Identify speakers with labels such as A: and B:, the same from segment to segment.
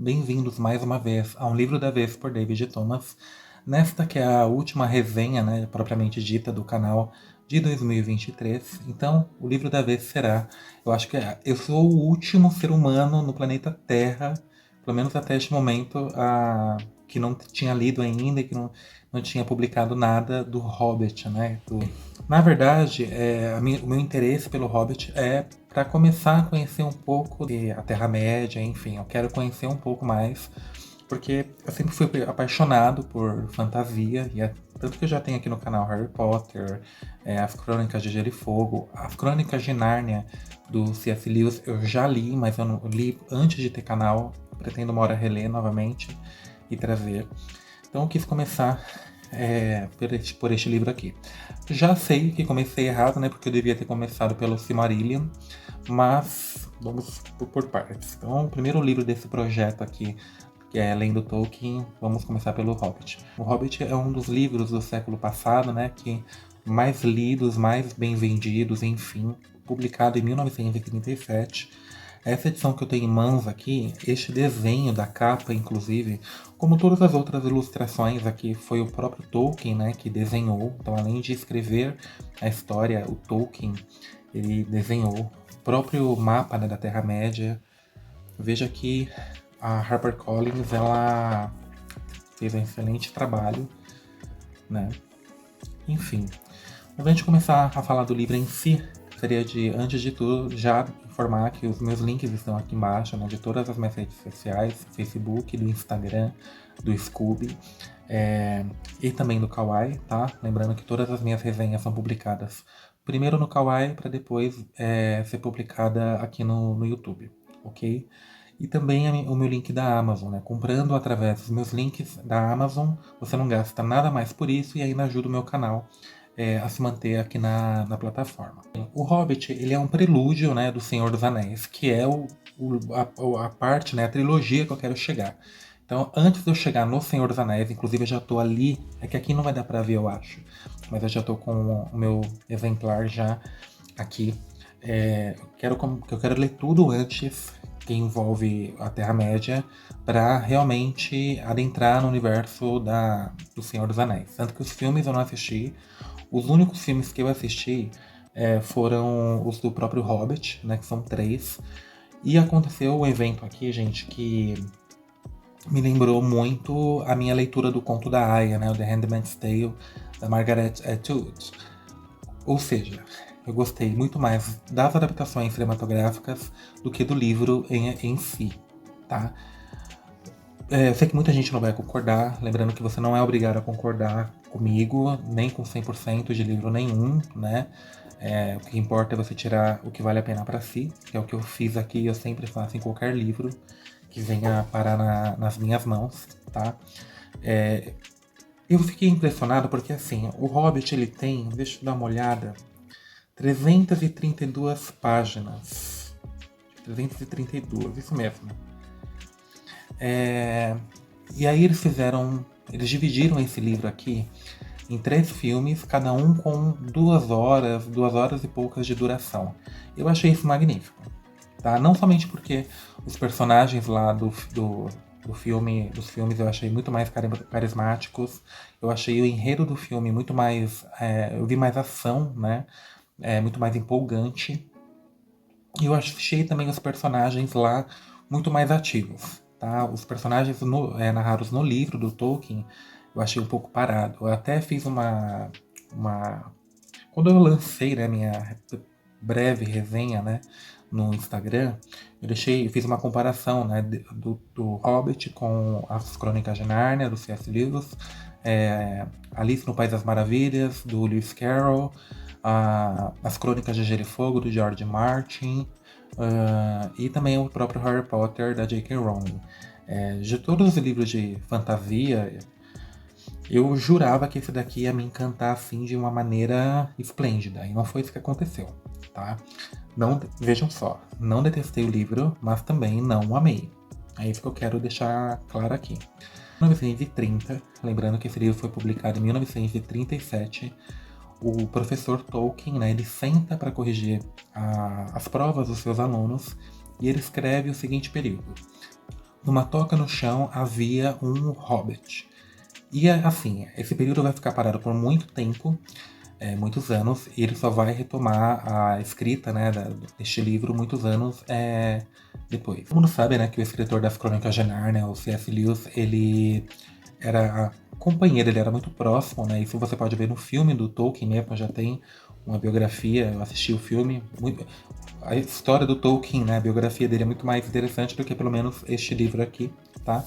A: bem-vindos mais uma vez a Um Livro da Vez por David Thomas. Nesta que é a última resenha, né, propriamente dita do canal de 2023. Então, o livro da vez será, eu acho que eu sou o último ser humano no planeta Terra, pelo menos até este momento, que não tinha lido ainda e que não tinha publicado nada do Hobbit, né? Na verdade, o meu interesse pelo Hobbit é para começar a conhecer um pouco de a Terra-média, enfim, eu quero conhecer um pouco mais, porque eu sempre fui apaixonado por fantasia, tanto que eu já tenho aqui no canal Harry Potter, as Crônicas de Gelo e Fogo, as Crônicas de Nárnia do C.S. Lewis eu já li, mas eu não li antes de ter canal, pretendo uma hora reler novamente e trazer. Então eu quis começar por este livro aqui. Já sei que comecei errado, né? Porque eu devia ter começado pelo Silmarillion, mas vamos por partes. Então, o primeiro livro desse projeto aqui, que é Além do Tolkien, vamos começar pelo Hobbit. O Hobbit é um dos livros do século passado, né? Que mais lidos, mais bem vendidos, enfim, publicado em 1937. Essa edição que eu tenho em mãos aqui, este desenho da capa, inclusive, como todas as outras ilustrações aqui, foi o próprio Tolkien, né, que desenhou. Então, além de escrever a história, o Tolkien, ele desenhou o próprio mapa, né, da Terra-média. Veja que a HarperCollins, ela fez um excelente trabalho, né? Enfim, antes de começar a falar do livro em si, gostaria de, antes de tudo, já informar que os meus links estão aqui embaixo, né, de todas as minhas redes sociais, Facebook, do Instagram, do Scooby, e também do Kawaii, tá? Lembrando que todas as minhas resenhas são publicadas primeiro no Kawaii, para depois ser publicada aqui no YouTube, ok? E também o meu link da Amazon, né? Comprando através dos meus links da Amazon, você não gasta nada mais por isso e ainda ajuda o meu canal a se manter aqui na plataforma. O Hobbit, ele é um prelúdio, né, do Senhor dos Anéis, que é a parte, né, a trilogia que eu quero chegar. Então, antes de eu chegar no Senhor dos Anéis, inclusive eu já tô ali, é que aqui não vai dar pra ver, eu acho, mas eu já tô com o meu exemplar já aqui. Eu quero ler tudo antes que envolve a Terra-média para realmente adentrar no universo do Senhor dos Anéis. Tanto que os filmes eu não assisti. Os únicos filmes que eu assisti foram os do próprio Hobbit, né, que são 3. E aconteceu um evento aqui, gente, que me lembrou muito a minha leitura do conto da Aya, né, o The Handmaid's Tale, da Margaret Atwood. Ou seja, eu gostei muito mais das adaptações cinematográficas do que do livro em si, tá? Eu sei que muita gente não vai concordar, lembrando que você não é obrigado a concordar comigo, nem com 100% de livro nenhum, né? O que importa é você tirar o que vale a pena para si, que é o que eu fiz aqui, eu sempre faço em qualquer livro que venha parar nas minhas mãos, tá? Eu fiquei impressionado porque, assim, o Hobbit, ele tem, deixa eu dar uma olhada, 332 páginas. 332, isso mesmo. E aí eles dividiram esse livro aqui em 3 filmes, cada um com 2 horas e poucas de duração. Eu achei isso magnífico, tá? Não somente porque os personagens lá dos filmes eu achei muito mais carismáticos, eu achei o enredo do filme muito mais, eu vi mais ação, né? Muito mais empolgante. E eu achei também os personagens lá muito mais ativos, tá? Os personagens narrados no livro do Tolkien, eu achei um pouco parado. Eu até fiz uma... Quando eu lancei, né, minha breve resenha, né, no Instagram, eu fiz uma comparação, né, do Hobbit com as Crônicas de Nárnia, do C.S. Lewis, Alice no País das Maravilhas, do Lewis Carroll, as Crônicas de Gelo e Fogo, do George Martin, e também o próprio Harry Potter, da J.K. Rowling. De todos os livros de fantasia, eu jurava que esse daqui ia me encantar assim de uma maneira esplêndida, e não foi isso que aconteceu, tá? Não, vejam só, não detestei o livro, mas também não amei. É isso que eu quero deixar claro aqui. 1930, lembrando que esse livro foi publicado em 1937, o professor Tolkien, né, ele senta para corrigir as provas dos seus alunos e ele escreve o seguinte período. numa toca no chão havia um hobbit. E assim, esse período vai ficar parado por muito tempo, muitos anos, e ele só vai retomar a escrita, né, deste livro muitos anos depois. Todo mundo sabe, né, que o escritor das Crônicas de Nárnia, o C.S. Lewis, ele era companheiro, ele era muito próximo, né, isso você pode ver no filme do Tolkien mesmo, já tem uma biografia, eu assisti o filme, a história do Tolkien, né, a biografia dele é muito mais interessante do que pelo menos este livro aqui, tá?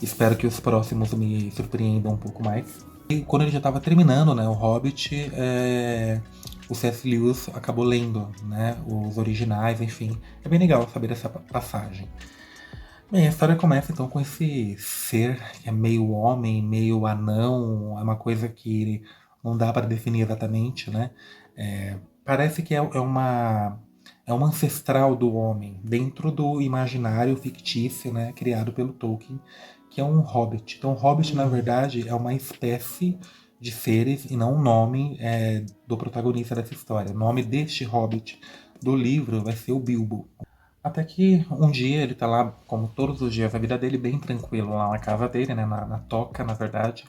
A: Espero que os próximos me surpreendam um pouco mais. E quando ele já estava terminando, né, o Hobbit, o C.S. Lewis acabou lendo, né, os originais, enfim. É bem legal saber dessa passagem. Bem, a história começa então com esse ser que é meio homem, meio anão, é uma coisa que não dá para definir exatamente, né? Parece que é uma ancestral do homem, dentro do imaginário fictício, né, criado pelo Tolkien, que é um hobbit. Então, hobbit, na verdade, é uma espécie de seres e não o nome do protagonista dessa história. O nome deste hobbit do livro vai ser o Bilbo. Até que um dia ele tá lá, como todos os dias da vida dele, bem tranquilo lá na casa dele, né, na toca, na verdade.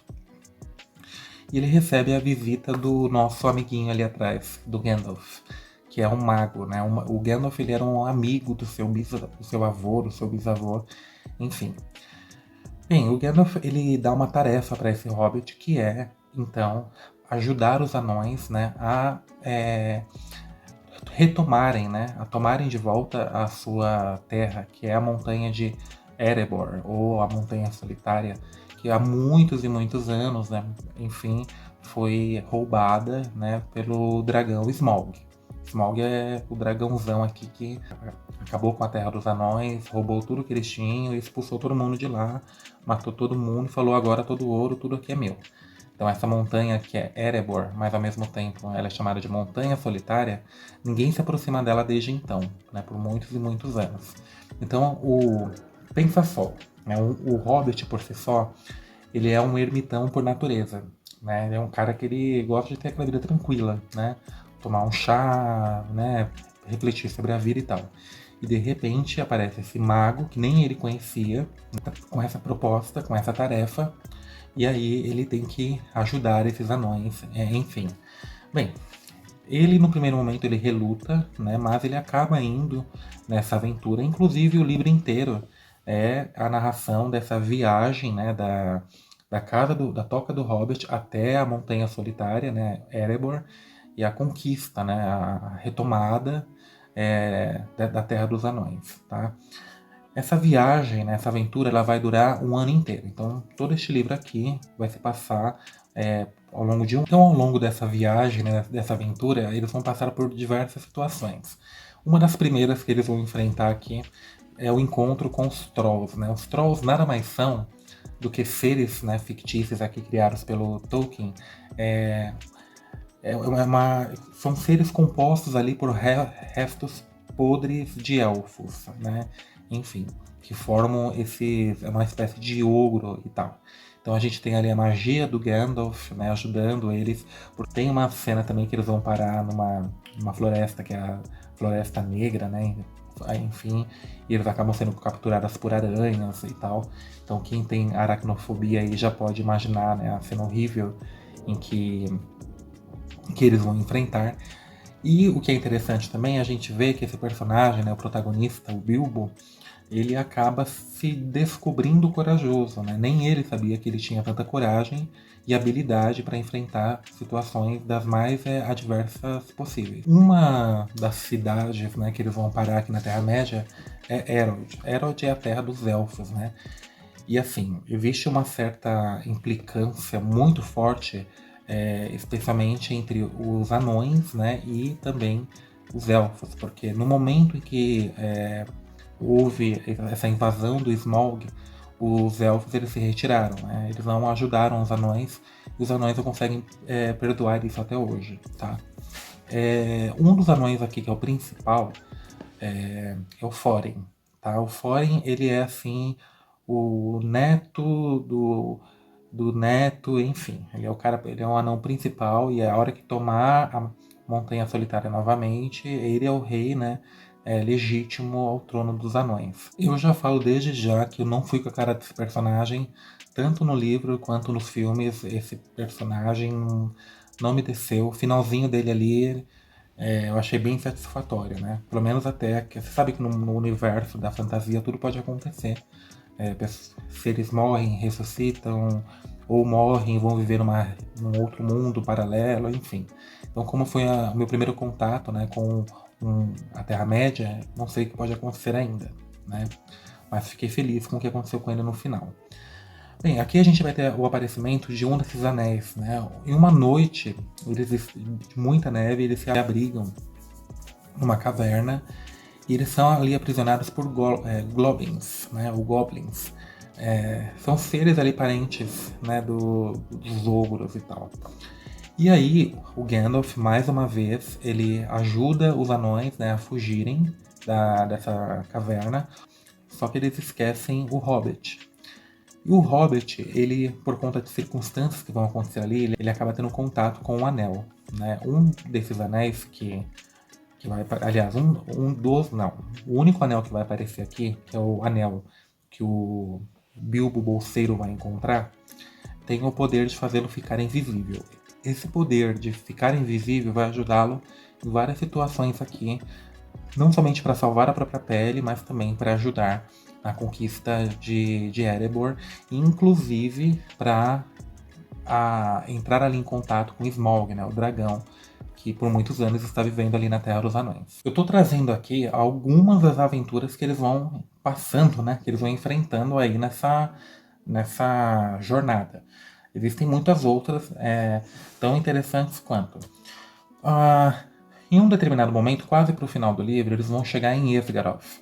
A: E ele recebe a visita do nosso amiguinho ali atrás, do Gandalf, que é um mago, né? O Gandalf ele era um amigo do seu avô, do seu bisavô, enfim. Bem, o Gandalf ele dá uma tarefa para esse hobbit que é, então, ajudar os anões, né, a retomarem, né, a tomarem de volta a sua terra, que é a montanha de Erebor, ou a montanha solitária, que há muitos e muitos anos, né, enfim, foi roubada, né, pelo dragão Smaug. Smaug é o dragãozão aqui que acabou com a terra dos anões, roubou tudo que eles tinham, expulsou todo mundo de lá, matou todo mundo e falou: agora todo o ouro, tudo aqui é meu. Então essa montanha que é Erebor, mas ao mesmo tempo ela é chamada de Montanha Solitária, ninguém se aproxima dela desde então, né, por muitos e muitos anos. Então pensa só, né, o Hobbit por si só, ele é um ermitão por natureza, né? Ele é um cara que ele gosta de ter aquela vida tranquila, né? Tomar um chá, né? Refletir sobre a vida e tal. E de repente aparece esse mago que nem ele conhecia, com essa proposta, com essa tarefa, e aí ele tem que ajudar esses anões, enfim. Bem, ele no primeiro momento ele reluta, né, mas ele acaba indo nessa aventura. Inclusive o livro inteiro é a narração dessa viagem, né, da casa da Toca do Hobbit até a Montanha Solitária, né, Erebor, e a conquista, né, a retomada da Terra dos Anões, tá? Essa viagem, né, essa aventura, ela vai durar um ano inteiro. Então, todo este livro aqui vai se passar ao longo de um. Então, ao longo dessa viagem, né, dessa aventura, eles vão passar por diversas situações. Uma das primeiras que eles vão enfrentar aqui é o encontro com os Trolls, né? Os Trolls nada mais são do que seres, né, fictícios aqui criados pelo Tolkien. São seres compostos ali por restos podres de elfos, né? Enfim, que formam uma espécie de ogro e tal. Então a gente tem ali a magia do Gandalf, né, ajudando eles. Tem uma cena também que eles vão parar numa floresta, que é a Floresta Negra, né? Enfim, e eles acabam sendo capturados por aranhas e tal. Então quem tem aracnofobia aí já pode imaginar, né, a cena horrível em que eles vão enfrentar. E o que é interessante também é a gente ver que esse personagem, né, o protagonista, o Bilbo, ele acaba se descobrindo corajoso, né? Nem ele sabia que ele tinha tanta coragem e habilidade para enfrentar situações das mais adversas possíveis. Uma das cidades, né, que eles vão parar aqui na Terra-média é Erod. Erod é a terra dos elfos, né? E assim, existe uma certa implicância muito forte, especialmente entre os anões, né, e também os elfos, porque no momento em que houve essa invasão do Smaug, os elfos eles se retiraram, né, eles não ajudaram os anões, e os anões não conseguem perdoar isso até hoje, tá? Um dos anões aqui, que é o principal, é o Thorin, tá? O Thorin, ele é assim o neto do neto, enfim, ele é o cara, ele é um anão principal e a hora que tomar a Montanha Solitária novamente, ele é o rei, né, legítimo ao trono dos anões. Eu já falo desde já que eu não fui com a cara desse personagem, tanto no livro quanto nos filmes. Esse personagem não me desceu. O finalzinho dele ali eu achei bem satisfatório, né? Pelo menos até que você sabe que no universo da fantasia tudo pode acontecer. Seres morrem, ressuscitam, ou morrem e vão viver num outro mundo paralelo, enfim. Então, como foi o meu primeiro contato, né, com a Terra-média, não sei o que pode acontecer ainda, né? Mas fiquei feliz com o que aconteceu com ele no final. Bem, aqui a gente vai ter o aparecimento de um desses anéis, né? Em uma noite, de muita neve, eles se abrigam numa caverna e eles são ali aprisionados por goblins, né? Ou goblins. São seres ali parentes, né? Dos ogros e tal. E aí, o Gandalf, mais uma vez, ele ajuda os anões, né, a fugirem dessa caverna, só que eles esquecem o Hobbit. E o Hobbit, ele, por conta de circunstâncias que vão acontecer ali, ele acaba tendo contato com o Anel, né? Um desses anéis que vai... Aliás, não. O único anel que vai aparecer aqui, que é o anel que o Bilbo Bolseiro vai encontrar, tem o poder de fazê-lo ficar invisível. Esse poder de ficar invisível vai ajudá-lo em várias situações aqui, não somente para salvar a própria pele, mas também para ajudar na conquista de Erebor, inclusive para entrar ali em contato com Smaug, né, o dragão, que por muitos anos está vivendo ali na Terra dos Anões. Eu estou trazendo aqui algumas das aventuras que eles vão passando, né, que eles vão enfrentando aí nessa jornada. Existem muitas outras tão interessantes quanto. Em um determinado momento, quase para o final do livro, eles vão chegar em Esgaroth.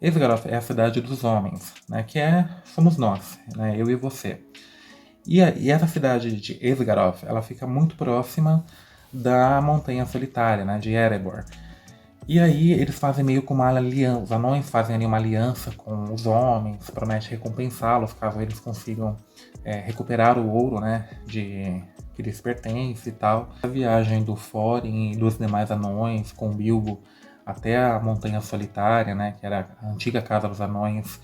A: Esgaroth é a cidade dos homens, né, que somos nós, né, eu e você. E essa cidade de Esgaroth, ela fica muito próxima da Montanha Solitária, né, de Erebor. E aí eles fazem meio que uma aliança, os anões fazem ali uma aliança com os homens, promete recompensá-los caso eles consigam recuperar o ouro, né, que lhes pertence e tal. A viagem do Thorin e dos demais anões com Bilbo até a Montanha Solitária, né, que era a antiga Casa dos Anões,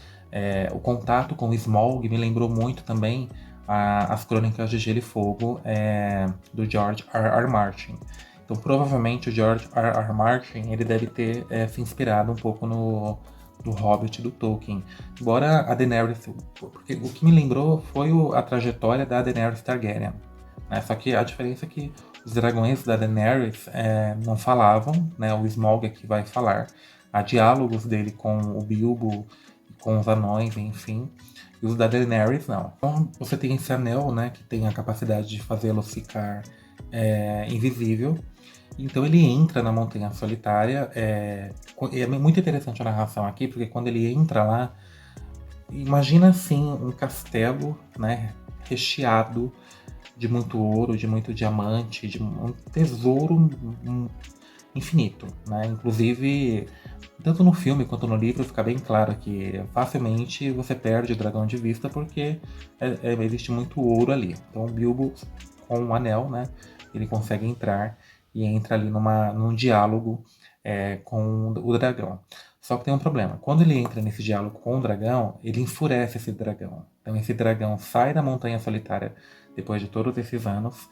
A: o contato com o Smaug me lembrou muito também as Crônicas de Gelo e Fogo do George R.R. Martin. Então, provavelmente o George R.R. Martin ele deve ter se inspirado um pouco no Hobbit do Tolkien. Embora a Daenerys, porque o que me lembrou foi a trajetória da Daenerys Targaryen. Né? Só que a diferença é que os dragões da Daenerys não falavam, né? O Smaug é que vai falar. Há diálogos dele com o Bilbo, com os anões, enfim. E os da Daenerys não. Então você tem esse anel, né? Que tem a capacidade de fazê-lo ficar invisível. Então ele entra na Montanha Solitária. É muito interessante a narração aqui, porque quando ele entra lá, imagina assim um castelo, né, recheado de muito ouro, de muito diamante, de um tesouro infinito, né? Inclusive, tanto no filme quanto no livro fica bem claro que facilmente você perde o dragão de vista porque existe muito ouro ali. Então o Bilbo, com um anel, né, ele consegue entrar e entra ali num diálogo com o dragão. Só que tem um problema. Quando ele entra nesse diálogo com o dragão, ele enfurece esse dragão. Então esse dragão sai da Montanha Solitária depois de todos esses anos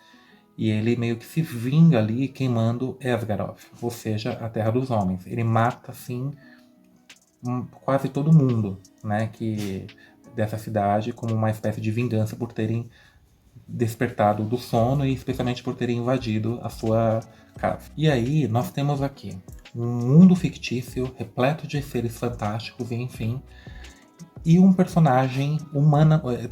A: e ele meio que se vinga ali queimando Esgaroth, ou seja, a Terra dos Homens. Ele mata, assim, quase todo mundo, né, dessa cidade como uma espécie de vingança por terem despertado do sono e especialmente por terem invadido a sua casa. E aí nós temos aqui um mundo fictício repleto de seres fantásticos e enfim, e um personagem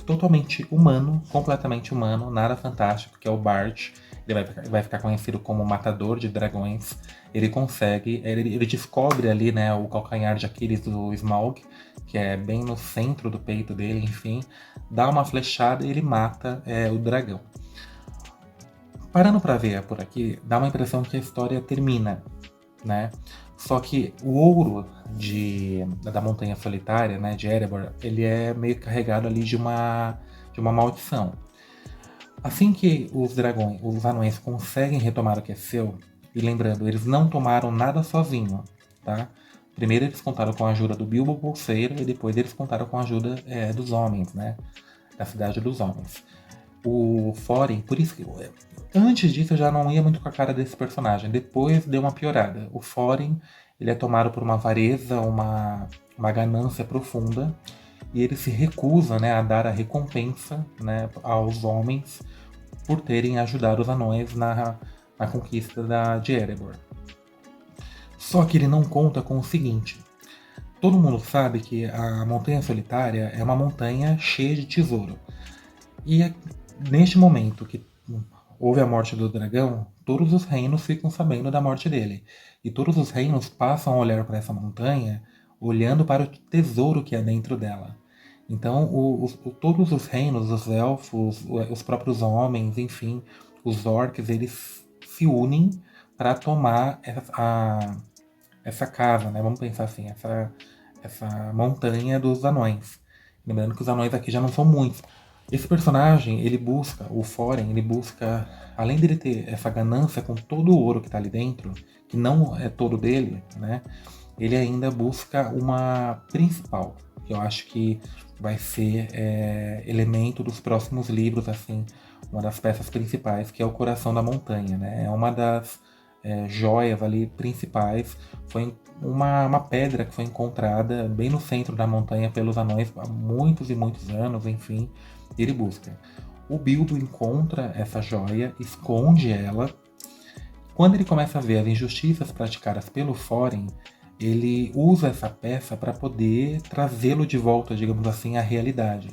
A: totalmente humano, completamente humano, nada fantástico, que é o Bard. Ele vai ficar conhecido como Matador de Dragões. Ele consegue, ele descobre ali, né, o calcanhar de Aquiles do Smaug, que é bem no centro do peito dele, enfim. Dá uma flechada e ele mata o dragão. Parando para ver por aqui, dá uma impressão que a história termina, né? Só que o ouro da Montanha Solitária, né, de Erebor, ele é meio carregado ali de uma maldição. Assim que os anões conseguem retomar o que é seu, e lembrando, eles não tomaram nada sozinho, tá? Primeiro eles contaram com a ajuda do Bilbo Bolseiro e depois eles contaram com a ajuda dos homens, né? Da Cidade dos Homens. O Thorin, por isso que antes disso eu já não ia muito com a cara desse personagem. Depois deu uma piorada. O Thorin, ele é tomado por uma avareza, uma ganância profunda, e ele se recusa, né, a dar a recompensa, né, aos homens por terem ajudado os anões na conquista de Erebor. Só que ele não conta com o seguinte: todo mundo sabe que a Montanha Solitária é uma montanha cheia de tesouro. E neste momento que houve a morte do dragão, todos os reinos ficam sabendo da morte dele. E todos os reinos passam a olhar para essa montanha, olhando para o tesouro que é dentro dela. Então, todos os reinos, os elfos, os próprios homens, enfim, os orcs, eles se unem para tomar essa casa, né? Vamos pensar assim, essa montanha dos anões. Lembrando que os anões aqui já não são muitos. Esse personagem, ele busca, o Thorin, ele busca, além dele ter essa ganância com todo o ouro que está ali dentro, que não é todo dele, né? Ele ainda busca uma principal, que eu acho que vai ser elemento dos próximos livros, assim, uma das peças principais, que é o Coração da Montanha, né? É uma das joias ali principais. Foi uma pedra que foi encontrada bem no centro da montanha pelos anões há muitos e muitos anos, enfim. Ele busca. O Bilbo encontra essa joia, esconde ela. Quando ele começa a ver as injustiças praticadas pelo Thorin, ele usa essa peça para poder trazê-lo de volta, digamos assim, à realidade.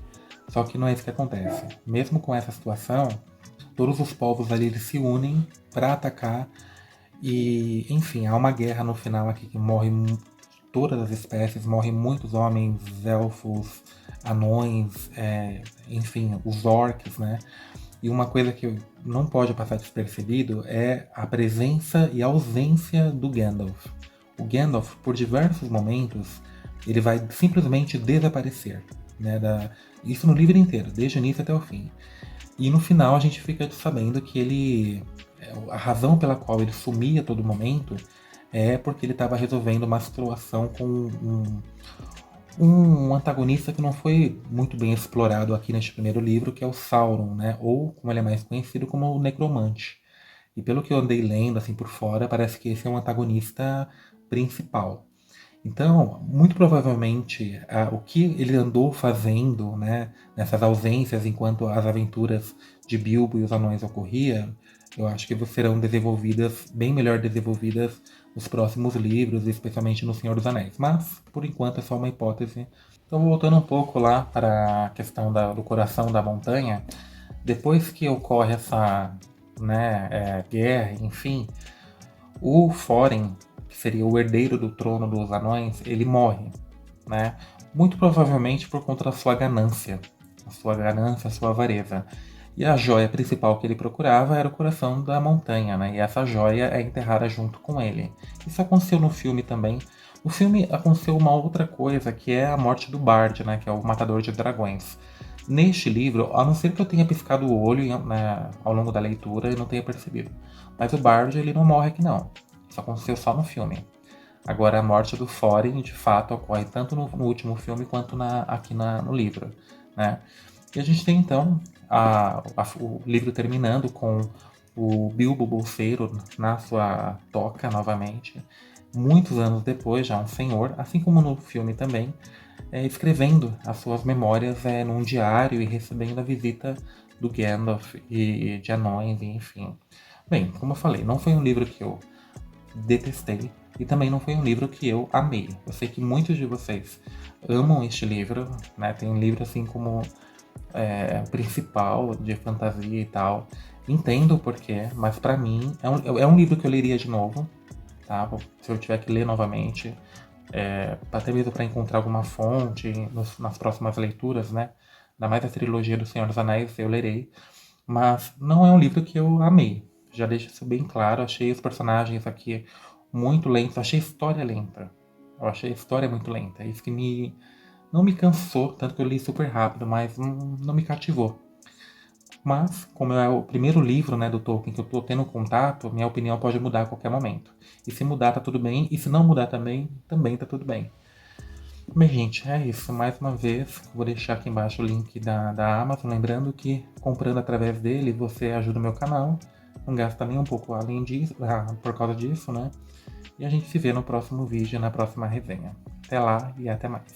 A: Só que não é isso que acontece. Mesmo com essa situação, todos os povos ali eles se unem para atacar. E, enfim, há uma guerra no final aqui que morre todas as espécies, morrem muitos homens, elfos, anões, enfim, os orcs, né? E uma coisa que não pode passar despercebido é a presença e a ausência do Gandalf. O Gandalf, por diversos momentos, ele vai simplesmente desaparecer, né? Isso no livro inteiro, desde o início até o fim. E no final a gente fica sabendo que ele, a razão pela qual ele sumia a todo momento é porque ele estava resolvendo uma situação com um antagonista que não foi muito bem explorado aqui neste primeiro livro, que é o Sauron, né? Ou, como ele é mais conhecido, como o Necromante. E pelo que eu andei lendo assim por fora, parece que esse é um antagonista principal. Então, muito provavelmente, o que ele andou fazendo, né, nessas ausências enquanto as aventuras de Bilbo e os anões ocorriam, eu acho que serão desenvolvidas, bem melhor desenvolvidas nos próximos livros, especialmente no Senhor dos Anéis. Mas, por enquanto, é só uma hipótese. Então, voltando um pouco lá para a questão do coração da montanha, depois que ocorre essa, né, guerra, enfim, o Thorin, que seria o herdeiro do trono dos anões, ele morre, né? Muito provavelmente por conta da sua ganância, a sua avareza. E a joia principal que ele procurava era o coração da montanha, né? E essa joia é enterrada junto com ele. Isso aconteceu no filme também. No filme aconteceu uma outra coisa, que é a morte do Bard, né? Que é o matador de dragões. Neste livro, a não ser que eu tenha piscado o olho, né, ao longo da leitura e não tenha percebido. Mas o Bard, ele não morre aqui não. Isso aconteceu só no filme. Agora, a morte do Thorin, de fato, ocorre tanto no último filme quanto aqui no livro, né? E a gente tem, então, o livro terminando com o Bilbo Bolseiro na sua toca novamente, muitos anos depois, já um senhor, assim como no filme também, escrevendo as suas memórias num diário e recebendo a visita do Gandalf e de anões, enfim. Bem, como eu falei, não foi um livro que eu detestei e também não foi um livro que eu amei. Eu sei que muitos de vocês amam este livro, né? Tem um livro assim como principal de fantasia e tal. Entendo o porquê, mas pra mim é um livro que eu leria de novo, tá? Se eu tiver que ler novamente, até mesmo para encontrar alguma fonte nas próximas leituras, né? Ainda mais a trilogia do Senhor dos Anéis, eu lerei. Mas não é um livro que eu amei. Já deixo isso bem claro. Achei os personagens aqui muito lentos. Achei a história lenta. Eu achei a história muito lenta. Isso que não me cansou, tanto que eu li super rápido, mas não me cativou. Mas, como é o primeiro livro, né, do Tolkien que eu tô tendo contato, minha opinião pode mudar a qualquer momento. E se mudar, tá tudo bem. E se não mudar também, também tá tudo bem. Bem, gente, é isso. Mais uma vez, vou deixar aqui embaixo o link da Amazon. Lembrando que comprando através dele, você ajuda o meu canal. Não gasta nem um pouco além disso, por causa disso, né? E a gente se vê no próximo vídeo, na próxima resenha. Até lá e até mais.